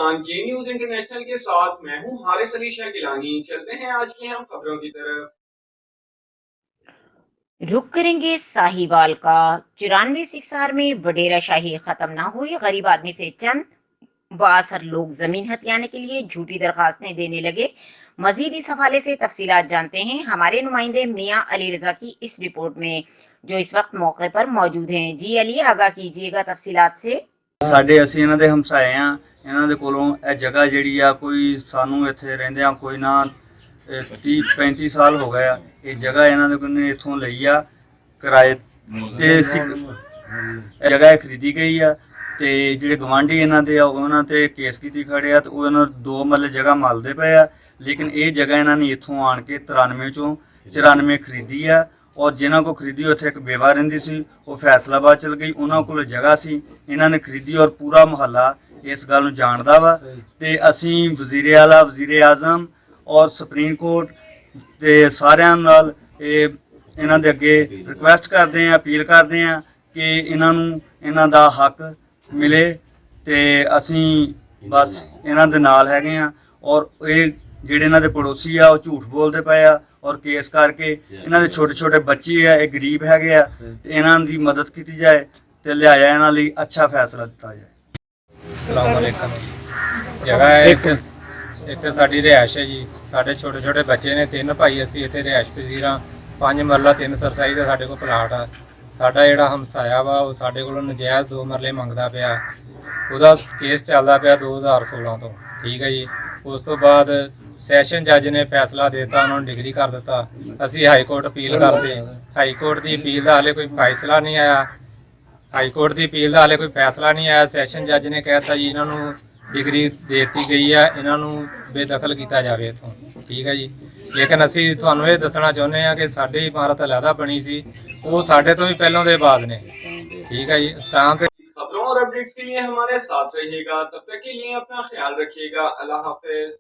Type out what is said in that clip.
पाकिस्तान के news international के साथ मैं हूं हारिस अली शाह गिलानी। चलते हैं आज की हम खबरों की तरफ। रुक करेंगे साहिवाल का। 94 सिक्सार में वडेरा शाही खत्म ना हुई, गरीब आदमी से चंद बासर लोग जमीन हथियाने के लिए झूठी दरखास्तें देने लगे। मजीद इस हवाले से तफसीलात जानते हैं हमारे नुमाइंदे मियां अली रजा की इस रिपोर्ट में, जो इस वक्त मौके पर मौजूद हैं। जी अली, आगाह कीजिएगा तफसीलात से। ਸਾਡੇ ਅਸੀਂ ਇਹਨਾਂ ਦੇ ਹਮਸਾਏ ਆ। ਇਹਨਾਂ ਦੇ ਕੋਲੋਂ ਇਹ ਜਗ੍ਹਾ ਜਿਹੜੀ ਆ, ਕੋਈ ਸਾਨੂੰ ਇੱਥੇ ਰਹਿੰਦਿਆਂ ਕੋਈ ਨਾ 30-35 ਸਾਲ ਹੋ ਗਏ ਆ। ਇਹ ਜਗ੍ਹਾ ਇਹਨਾਂ ਦੇ ਕੋਲ ਨੇ ਇੱਥੋਂ ਲਈ ਆ ਕਿਰਾਏ ਤੇ। ਇਹ ਜਗ੍ਹਾ ਇਹ ਖਰੀਦੀ ਗਈ ਆ ਤੇ ਜਿਹੜੇ ਗਵਾਂਢੀ ਇਹਨਾਂ ਦੇ ਆ ਉਹਨਾਂ ਤੇ ਕੇਸ ਕੀਤੀ ਖੜੇ ਆ ਤੇ ਉਹਨਾਂ 2 ਮਰਲੇ ਜਗ੍ਹਾ ਮਲਦੇ ਪਏ ਆ। ਲੇਕਿਨ ਇਹ ਜਗ੍ਹਾ ਇਹਨਾਂ ਨੇ ਇੱਥੋਂ ਆਣ ਕੇ 93 ਚੋਂ 94 ਖਰੀਦੀ ਆ। और जिन्हों को खरीदी उत्थे एक बेवा रहिंदी सी, वो फैसलाबाद चल गई। उन्होंने को जगह सी, इन्होंने खरीदी और पूरा मुहल्ला इस गल नूं जानदा वा। ते असीं वज़ीर आला, वज़ीर आज़म और सुप्रीम कोर्ट ते सारियां नाल इन्हां दे अगे रिक्वेस्ट करदे हैं, अपील करदे हैं कि इन्हां नूं इन्हां दा हक मिले। ते असीं बस इन्हां दे नाल हैगे आ। और ये जिहड़े इन्हां दे पड़ोसी आ, वो झूठ बोलदे पए आ और केस करके इन्हां दे छोटे छोटे बच्चे है, ये गरीब हैगे आ ते इन्हां दी मदद की जाए ते लियाया इन्हां लई अच्छा फैसला दिता जाए। अस्सलाम वालेकुम। जगह है इत्थे साडी रिहाइश है जी। साडे छोटे छोटे बच्चे ने, 3 भाई असीं इत्थे रिहाइश पजीर हाँ। 5 मरला 3 सरसाई का साडे कोल प्लाट आ। साडा जिहड़ा हमसाया वा वो साडे कोलों नजायज़ 2 मरले मंगदा पिया। ਉਹਦਾ ਕੇਸ ਚੱਲਦਾ ਪਿਆ 2016 ਤੋਂ। ਠੀਕ ਹੈ ਜੀ। ਉਸ ਤੋਂ ਬਾਅਦ ਸੈਸ਼ਨ ਜੱਜ ਨੇ ਫੈਸਲਾ ਦੇ ਦਿੱਤਾ, ਉਹਨਾਂ ਨੂੰ ਡਿਗਰੀ ਕਰ ਦਿੱਤਾ। ਅਸੀਂ ਹਾਈ ਕੋਰਟ ਅਪੀਲ ਕਰਦੇ। ਹਾਈ ਕੋਰਟ ਦੀ ਅਪੀਲ ਦਾ ਹਾਲੇ ਕੋਈ ਫੈਸਲਾ ਨਹੀਂ ਆਇਆ। ਹਾਈ ਕੋਰਟ ਦੀ ਅਪੀਲ ਦਾ ਹਾਲੇ ਕੋਈ ਫੈਸਲਾ ਨਹੀਂ ਆਇਆ। ਸੈਸ਼ਨ ਜੱਜ ਨੇ ਕਹਿਤਾ ਜੀ ਇਹਨਾਂ ਨੂੰ ਡਿਗਰੀ ਦੇ ਦਿੱਤੀ ਗਈ ਹੈ, ਇਹਨਾਂ ਨੂੰ ਬੇਦਖਲ ਕੀਤਾ ਜਾਵੇ ਇੱਥੋਂ। ਠੀਕ ਹੈ ਜੀ। ਲੇਕਿਨ ਅਸੀਂ ਤੁਹਾਨੂੰ ਇਹ ਦੱਸਣਾ ਚਾਹੁੰਦੇ ਹਾਂ ਕਿ ਸਾਡੀ ਇਮਾਰਤ ਅਲੱਗਾ ਬਣੀ ਸੀ, ਉਹ ਸਾਡੇ ਤੋਂ ਵੀ ਪਹਿਲਾਂ ਦੇ ਬਾਅਦ ने। ठीक है जी। स्टाम्प खबरों और अपडेट्स के लिए हमारे साथ रहिएगा। तब तक के लिए अपना ख्याल रखिएगा। अल्लाह हाफिज।